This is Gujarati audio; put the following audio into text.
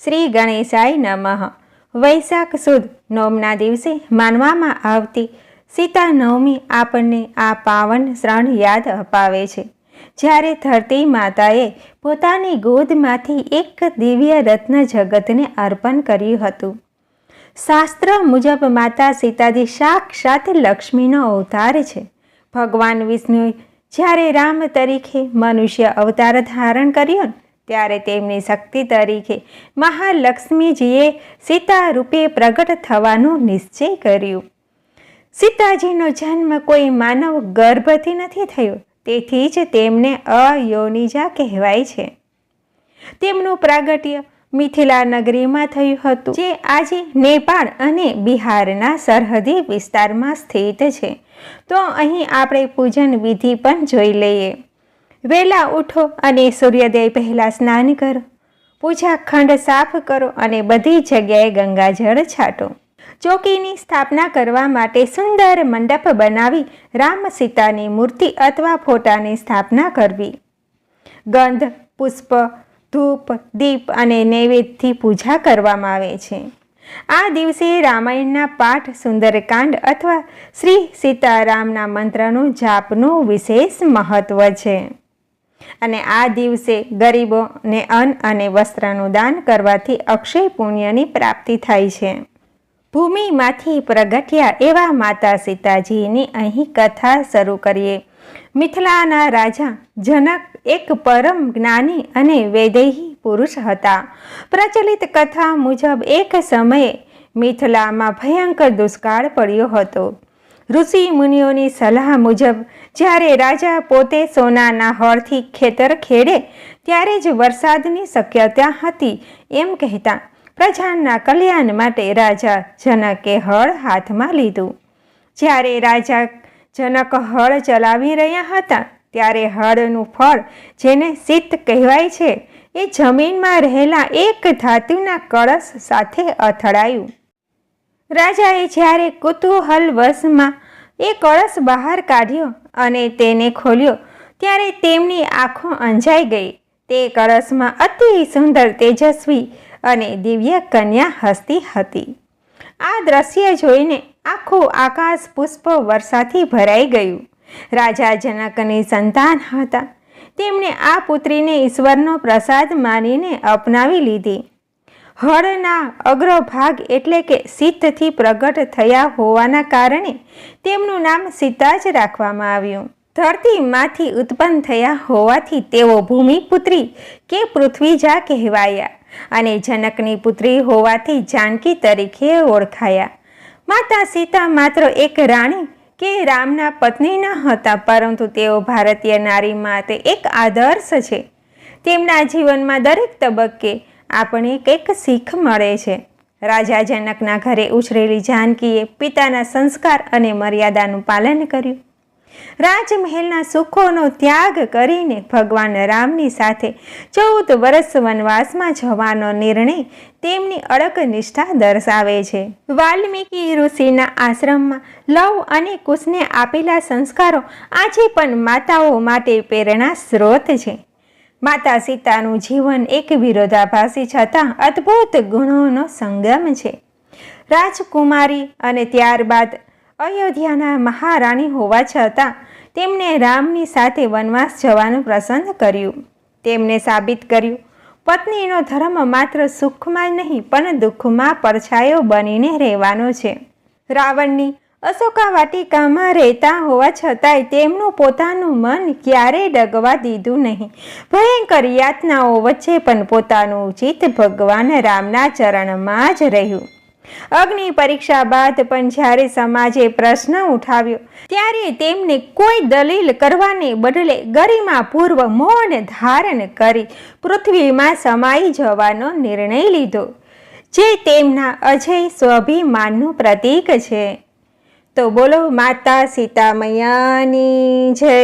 શ્રી ગણેશાય નમઃ. વૈશાખ સુદ નોમના દિવસે માનવામાં આવતી સીતા નવમી આપણને આ પાવન ક્ષણ યાદ અપાવે છે, જ્યારે ધરતી માતાએ પોતાની ગોદમાંથી એક દિવ્ય રત્ન જગતને અર્પણ કર્યું હતું. શાસ્ત્ર મુજબ માતા સીતાજી સાક્ષાત લક્ષ્મીનો અવતાર છે. ભગવાન વિષ્ણુએ જ્યારે રામ તરીકે મનુષ્ય અવતાર ધારણ કર્યો ત્યારે તેમની શક્તિ તરીકે મહાલક્ષ્મીજીએ સીતા રૂપે પ્રગટ થવાનો નિશ્ચય કર્યો. સીતાજીનો જન્મ કોઈ માનવ ગર્ભથી નથી થયો, તેથી જ તેમને અયોનિજા કહેવાય છે. તેમનું પ્રાગટ્ય મિથિલા નગરીમાં થયું હતું, જે આજે નેપાળ અને બિહારના સરહદી વિસ્તારમાં સ્થિત છે. તો અહીં આપણે પૂજન વિધિ પણ જોઈ લઈએ. વહેલા ઉઠો અને સૂર્યોદય પહેલાં સ્નાન કરો, પૂજા ખંડ સાફ કરો અને બધી જગ્યાએ ગંગાજળ છાંટો. ચોકીની સ્થાપના કરવા માટે સુંદર મંડપ બનાવી રામ સીતાની મૂર્તિ અથવા ફોટાની સ્થાપના કરવી. ગંધ, પુષ્પ, ધૂપ, દીપ અને નૈવેદ્યથી પૂજા કરવામાં આવે છે. આ દિવસે રામાયણના પાઠ, સુંદરકાંડ અથવા શ્રી સીતારામના મંત્રનું જાપનું વિશેષ મહત્વ છે. અને આ દિવસે ગરીબોને અન્ન અને વસ્ત્રનું દાન કરવાથી અક્ષય પુણ્યની પ્રાપ્તિ થાય છે. ભૂમિમાંથી પ્રગટ્યા એવા માતા સીતાજીની અહીં કથા શરૂ કરીએ. મિથિલાના રાજા જનક એક પરમ જ્ઞાની અને વૈદેહી પુરુષ હતા. પ્રચલિત કથા મુજબ એક સમયે મિથિલામાં ભયંકર દુષ્કાળ પડ્યો હતો. ઋષિ મુનિઓની સલાહ મુજબ જ્યારે રાજા પોતે સોનાના હળથી ખેતર ખેડે ત્યારે જ વરસાદની શક્યતા હતી એમ કહેતા પ્રજાના કલ્યાણ માટે રાજા જનકે હળ હાથમાં લીધું. જ્યારે રાજા જનક હળ ચલાવી રહ્યા હતા ત્યારે હળનું ફળ, જેને સીત કહેવાય છે, એ જમીનમાં રહેલા એક ધાતુના કળશ સાથે અથડાયું. રાજાએ જ્યારે કુતૂહલવશમાં એ કળશ બહાર કાઢ્યો અને તેને ખોલ્યો ત્યારે તેમની આંખો અંજાઈ ગઈ. તે કળશમાં અતિ સુંદર, તેજસ્વી અને દિવ્ય કન્યા હસતી હતી. આ દ્રશ્ય જોઈને આખું આકાશ પુષ્પ વર્ષાથી ભરાઈ ગયું. રાજા જનકની સંતાન હતા. તેમણે આ પુત્રીને ઈશ્વરનો પ્રસાદ માનીને અપનાવી લીધી. હળના અગ્રભાગ એટલે કે સીતથી પ્રગટ થયા હોવાના કારણે તેમનું નામ સીતા જ રાખવામાં આવ્યું. ધરતીમાંથી ઉત્પન્ન થયા હોવાથી તેઓ ભૂમિપુત્રી કે પૃથ્વીજા કહેવાયા અને જનકની પુત્રી હોવાથી જાનકી તરીકે ઓળખાયા. માતા સીતા માત્ર એક રાણી કે રામના પત્ની ન હતા, પરંતુ તેઓ ભારતીય નારી માટે એક આદર્શ છે. તેમના જીવનમાં દરેક તબક્કે આપણે કંઈક શીખ મળે છે. રાજા જનકના ઘરે ઉછરેલી જાનકીએ પિતાના સંસ્કાર અને મર્યાદાનું પાલન કર્યું. રાજમહેલના સુખોનો ત્યાગ કરીને ભગવાન રામની સાથે 14 વર્ષ વનવાસમાં જવાનો નિર્ણય તેમની અડગ નિષ્ઠા દર્શાવે છે. વાલ્મીકી ઋષિના આશ્રમમાં લવ અને કુશને આપેલા સંસ્કારો આજે પણ માતાઓ માટે પ્રેરણા સ્ત્રોત છે. માતા સીતાનું જીવન એક વિરોધાભાસી છતાં અદ્ભુત ગુણોનો સંગમ છે. રાજકુમારી અને ત્યારબાદ અયોધ્યાના મહારાણી હોવા છતાં તેમણે રામની સાથે વનવાસ જવાનું પસંદ કર્યું. તેમને સાબિત કર્યું, પત્નીનો ધર્મ માત્ર સુખમાં નહીં પણ દુઃખમાં પડછાયો બનીને રહેવાનો છે. રાવણની અશોકા વાટિકામાં રહેતા હોવા છતાંય તેમનું પોતાનું મન ક્યારેય ડગવા દીધું નહીં. ભયંકર યાતનાઓ વચ્ચે પણ પોતાનું ચિત્ત ભગવાન રામના ચરણમાં જ રહ્યું. અગ્નિ પરીક્ષા બાદ પણ જ્યારે સમાજે પ્રશ્ન ઉઠાવ્યો ત્યારે તેમને કોઈ દલીલ કરવાને બદલે ગરિમાપૂર્વ મૌન ધારણ કરી પૃથ્વીમાં સમાઈ જવાનો નિર્ણય લીધો, જે તેમના અજય સ્વાભિમાનનું પ્રતીક છે. તો બોલો માતા સીતા મૈયાની જય.